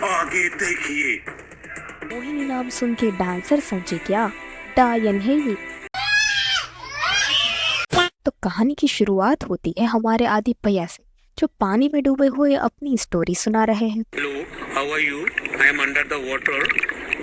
आगे देखिए। मोहिनी नाम सुन के डांसर समझे क्या डायन है ये। तो कहानी की शुरुआत होती है हमारे आदि भैया से, जो पानी में डूबे हुए अपनी स्टोरी सुना रहे हैं। Hello, how are you? I am under the water,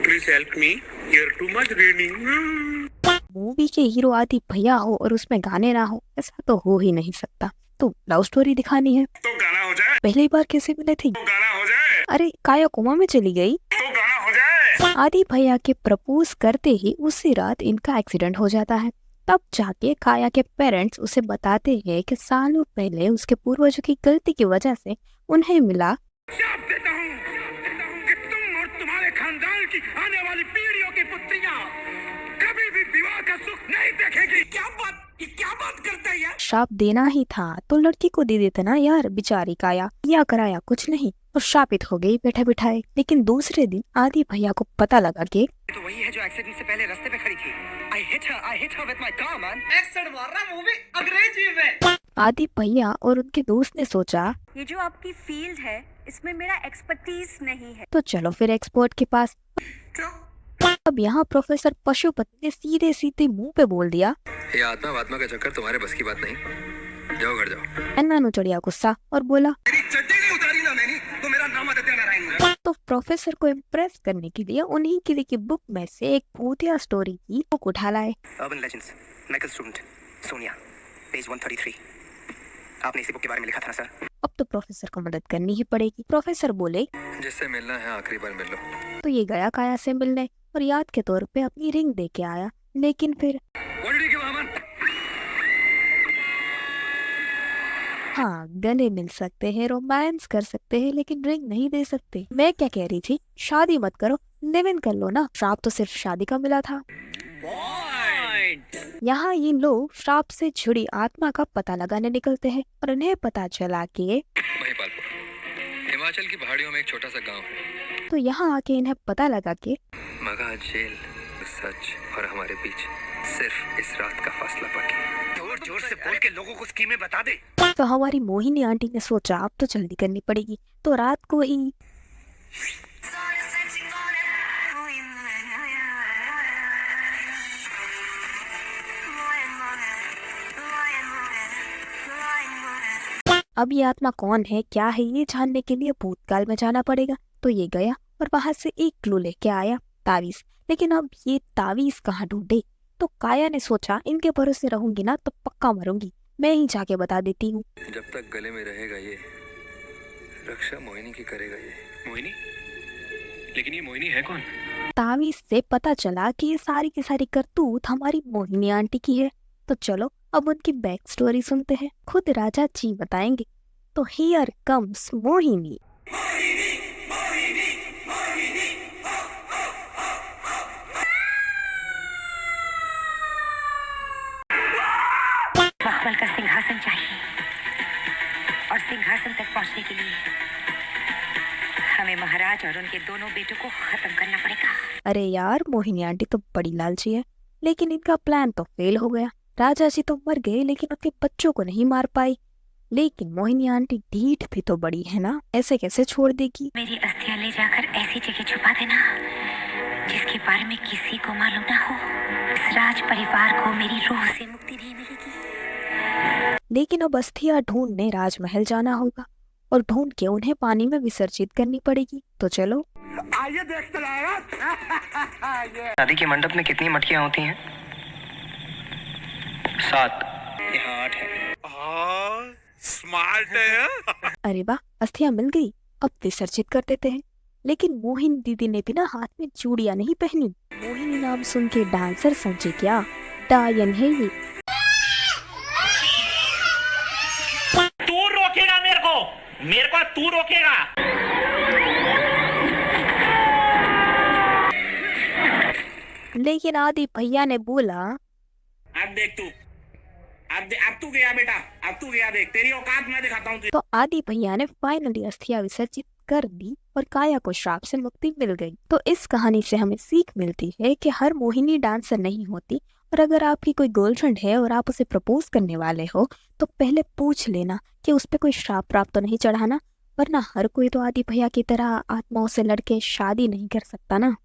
please help me, here too much raining. Movie के हीरो आदि भैया हो और उसमें गाने ना हो, ऐसा तो हो ही नहीं सकता। तो लव स्टोरी दिखानी है। तो गाना हो जाए। पहली बार कैसे मिले थे? तो गाना हो जाए। अरे काया कोमा में चली गई। तो गाना हो जाए। आदि भैया के प्रपोज करते ही उसी रात इनका एक्सीडेंट हो जाता है। तब जाके काया के पेरेंट्स उसे बताते हैं कि सालों पहले उसके पूर्वजों की गलती की वजह से उन्हें मिला शाप देता हूँ कि तुम और तुम्हारे खानदान की आने वाली पीढ़ियों की पुत्रियां कभी भी विवाह का सुख नहीं देखेगी। क्या बात करते हैं यार? श्राप देना ही था तो लड़की को दे देते ना यार। बेचारी काया या कराया कुछ नहीं और शापित हो गई बैठे बिठाए। लेकिन दूसरे दिन आदि भैया को पता लगा कि तो वही है जो एक्सीडेंट से पहले रास्ते पे खड़ी थी। I hit her with my car, man. Action मार रहा मूवी अंग्रेजी में। आदि भैया और उनके दोस्त ने सोचा ये जो आपकी फील्ड है इसमें मेरा एक्सपर्टीज नहीं है। तो चलो फिर एक्सपर्ट के पास। अब यहाँ प्रोफेसर पशुपति ने सीधे सीधे मुंह पे बोल दिया, ये आत्मा का चक्कर तुम्हारे बस की बात नहीं, जाओ घर जाओ। अन्ना नु चढ़िया गुस्सा और बोला मेरी चड्डी नहीं उतारी ना मैंने तो मेरा नाम आदित्य नारायण। तो प्रोफेसर को इम्प्रेस करने के लिए उन्हीं की लिखी बुक में से एक भूतिया स्टोरी की बुक उठा लाए। Urban Legends, Michael Student, Sonia, page 133। आपने इसी बुक के बारे में लिखा था ना सर? अब तो प्रोफेसर को मदद करनी ही पड़ेगी। प्रोफेसर बोले जिससे मिलना है आखिरी बार मिल लो। तो ये गया काया से मिलने और याद के तौर पे अपनी रिंग दे के आया। लेकिन फिर हाँ, गले मिल सकते हैं, रोमांस कर सकते हैं, लेकिन रिंग नहीं दे सकते। मैं क्या कह रही थी, शादी मत करो, लिव इन कर लो ना। श्राप तो सिर्फ शादी का मिला था। यहाँ ये लोग श्राप से जुड़ी आत्मा का पता लगाने निकलते हैं और उन्हें पता चला कि महिपालपुर हिमाचल की पहाड़ियों में एक छोटा सा गांव है। तो यहाँ आके इन्हें पता लगा कि मगहा जेल, सच और हमारे बीच सिर्फ इस रात का फासला बाकी है। जोर से बोल के लोगों को स्कीमें बता दे। तो हमारी मोहिनी आंटी ने सोचा अब तो जल्दी करनी पड़ेगी। तो रात को ही अब ये आत्मा कौन है, क्या है, ये जानने के लिए भूतकाल में जाना पड़ेगा। तो ये गया और वहां से एक क्लू लेके आया, तावीज। लेकिन अब ये तावीज कहाँ ढूंढे? तो काया ने सोचा इनके भरोसे रहूंगी ना तो पक्का मरूंगी, मैं ही जाके बता देती हूँ। जब तक गले में रहेगा ये, रक्षा मोहिनी की करेगा ये। मोहिनी? लेकिन ये मोहिनी है कौन? तावीज से पता चला कि ये सारी की सारी करतूत हमारी मोहिनी आंटी की है। तो चलो अब उनकी बैक स्टोरी सुनते हैं, खुद राजा जी बताएंगे। तो हियर कम्स मोहिनी। मखमल का सिंहासन चाहिए और सिंहासन तक पहुंचने के लिए हमें महाराज और उनके दोनों बेटों को खत्म करना पड़ेगा। अरे यार, मोहिनी आंटी तो बड़ी लालची है, लेकिन इनका प्लान तो फेल हो गया। राजा जी तो मर गए लेकिन उनके बच्चों को नहीं मार पाई। लेकिन मोहिनी आंटी ढीठ भी तो बड़ी है ना, ऐसे कैसे छोड़ देगी? मेरी अस्थियां ले जाकर ऐसी जगह छुपा देना जिसके बारे में किसी को मालूम ना हो। इस राज परिवार को मेरी रूह से मुक्ति नहीं मिलेगी। लेकिन अब अस्थियां ढूंढने राजमहल जाना होगा और ढूंढ के उन्हें पानी में विसर्जित करनी पड़ेगी। तो चलो आइए देखते रहे। शादी के मंडप में कितनी मटकियां होती हैं? 7। यहाँ 8 है। स्मार्ट है। अरे वाह, अस्थियां मिल गई, अब विसर्जित कर देते हैं। लेकिन मोहिनी दीदी ने भी ना हाथ में चूड़ियां नहीं पहनी। मोहिनी नाम सुन के डांसर समझे क्या डायन है ये। तू रोकेगा मेरे को तू रोकेगा। लेकिन आदि भैया ने बोला अब देख तू, अब तू गया बेटा, अब तू गया, देख तेरी औकात मैं दिखाता हूँ। तो आदि भैया ने फाइनली अस्थियां विसर्जित कर दी और काया को श्राप से मुक्ति मिल गई। तो इस कहानी से हमें सीख मिलती है कि हर मोहिनी डांसर नहीं होती, और अगर आपकी कोई गर्लफ्रेंड है और आप उसे प्रपोज करने वाले हो तो पहले पूछ लेना कि उस पे कोई श्राप प्राप्त तो नहीं चढ़ाना। वरना हर कोई तो आदि भैया की तरह आत्माओं से लड़के शादी नहीं कर सकता ना।